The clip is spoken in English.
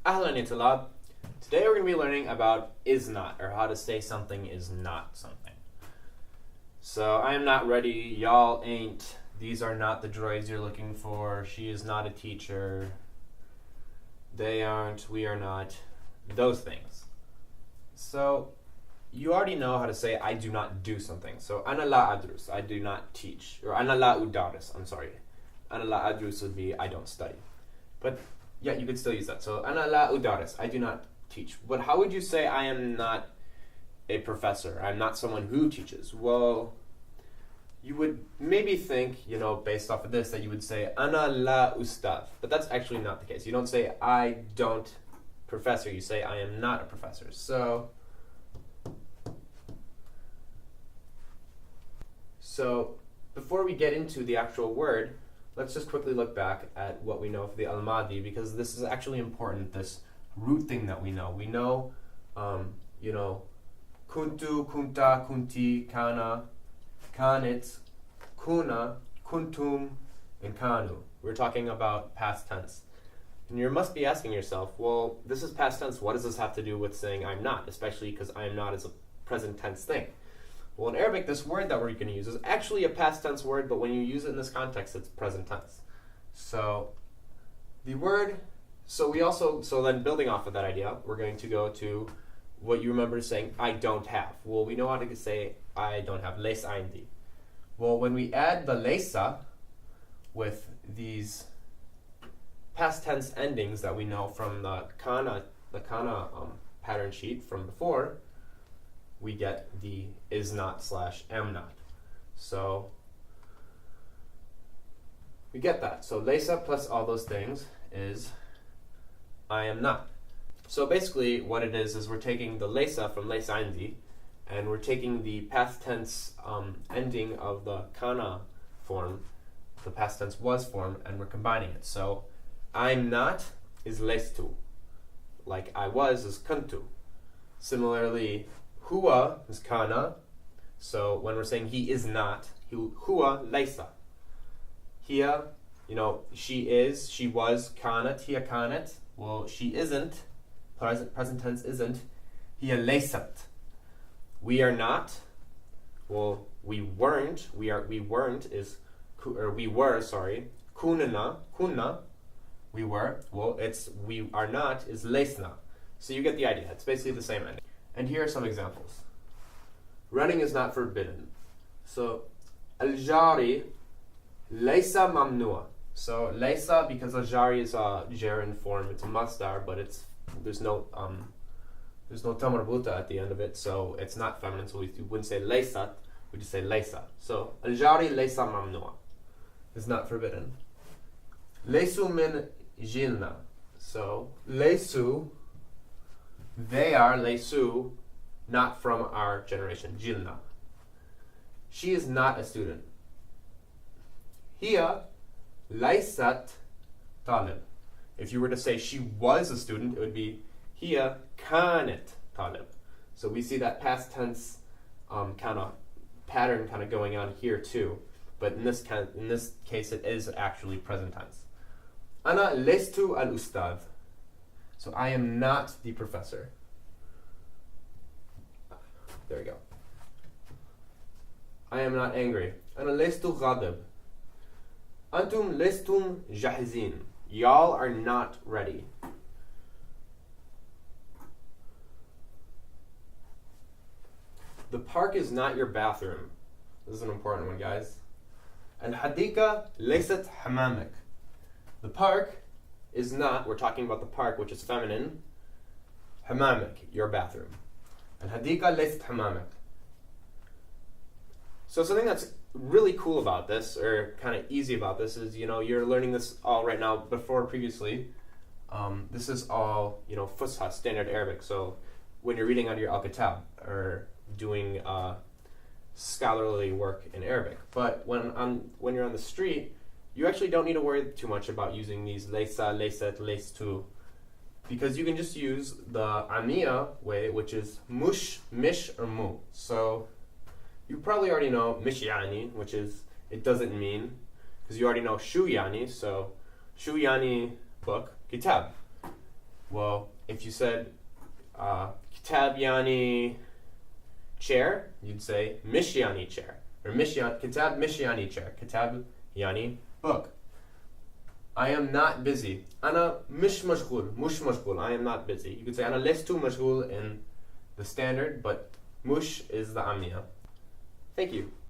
Ahlan ya talab. Today we're going to be learning about is not, or how to say something is not something. So I am not ready, y'all ain't, these are not the droids you're looking for, she is not a teacher, they aren't, we are not, those things. So you already know how to say I do not do something. So ana la adrus, I do not teach, or ana la udaris, I'm sorry. Ana la adrus would be I don't study. But yeah, you could still use that. So ana la udaris, I do not teach. But how would you say I am not a professor? I'm not someone who teaches. Well, you would maybe think, based off of this, that you would say ana la ustad. But that's actually not the case. You don't say I don't professor. You say I am not a professor. So before we get into the actual word, let's just quickly look back at what we know for the al-madi, because this is actually important, this root thing that we know. We know, kuntu, kunta, kunti, kana, kanit, kuna, kuntum, and kanu. We're talking about past tense. And you must be asking yourself, well, this is past tense. What does this have to do with saying I'm not, especially because I am not is a present tense thing? Well, in Arabic, this word that we're going to use is actually a past tense word, but when you use it in this context, it's present tense. So the word, so then building off of that idea, we're going to go to what you remember saying, I don't have. Well, we know how to say I don't have, leis indi. Well, when we add the leisa with these past tense endings that we know from the kana pattern sheet from before, we get the is not / am not. So we get that. So leisa plus all those things is I am not. So basically what it is we're taking the leisa from leis indi, and we're taking the past tense ending of the kana form, the past tense was form, and we're combining it. So I'm not is leistu, like I was is kuntu. Similarly, huwa is kana, so when we're saying he is not, huwa leisa. Hiya, she is, she was, kanat, hiya kanat. Well, she isn't, present tense isn't, hiya leisat. We are not, well, we weren't, we weren't is, or we were, sorry, kunna, we were, well, it's we are not is leisna. So you get the idea, it's basically the same ending. And here are some examples. Running is not forbidden. So, al-jari laysa mamnua. So, laysa, because al-jari is a gerund form, it's a masdar, but there's no tamarbuta at the end of it, so it's not feminine, so we wouldn't say laysat, we just say laysa. So, al-jari laysa mamnua is not forbidden. Laysu min jilna. So, laysu, they are, laysu, not from our generation, jilna. She is not a student. Hiya laysat talib. If you were to say she was a student, it would be hiya kanat talib. So we see that past tense kind of pattern kind of going on here too. But in this case, it is actually present tense. Ana lestu al ustad. So I am not the professor. There we go. I am not angry. Ana lestu ghadib. Antum lestum jahizin. Y'all are not ready. The park is not your bathroom. This is an important one, guys. Al-hadika leysat hamamak. The park is not, we're talking about the park, which is feminine, hamamak, your bathroom. Al-hadika leysat hamamak. So something that's really cool about this, or kind of easy about this, is, you're learning this all right now, previously. This is all, Fusha, standard Arabic. So when you're reading out of your Al-Kitaab, or doing scholarly work in Arabic. But when you're on the street, you actually don't need to worry too much about using these laysa, laysat, laystu, because you can just use the amiya way, which is mush, mish, or mu. So you probably already know mish yani, which is it doesn't mean, because you already know shu yani. So shu yani book, kitab. Well, if you said kitab yani chair, you'd say mish yani chair. Or kitab mish yani chair. Kitab yani book. I am not busy. Ana mish mashghul. I am not busy. You could say ana lestu mashghul in the standard, but mush is the amniya. Thank you.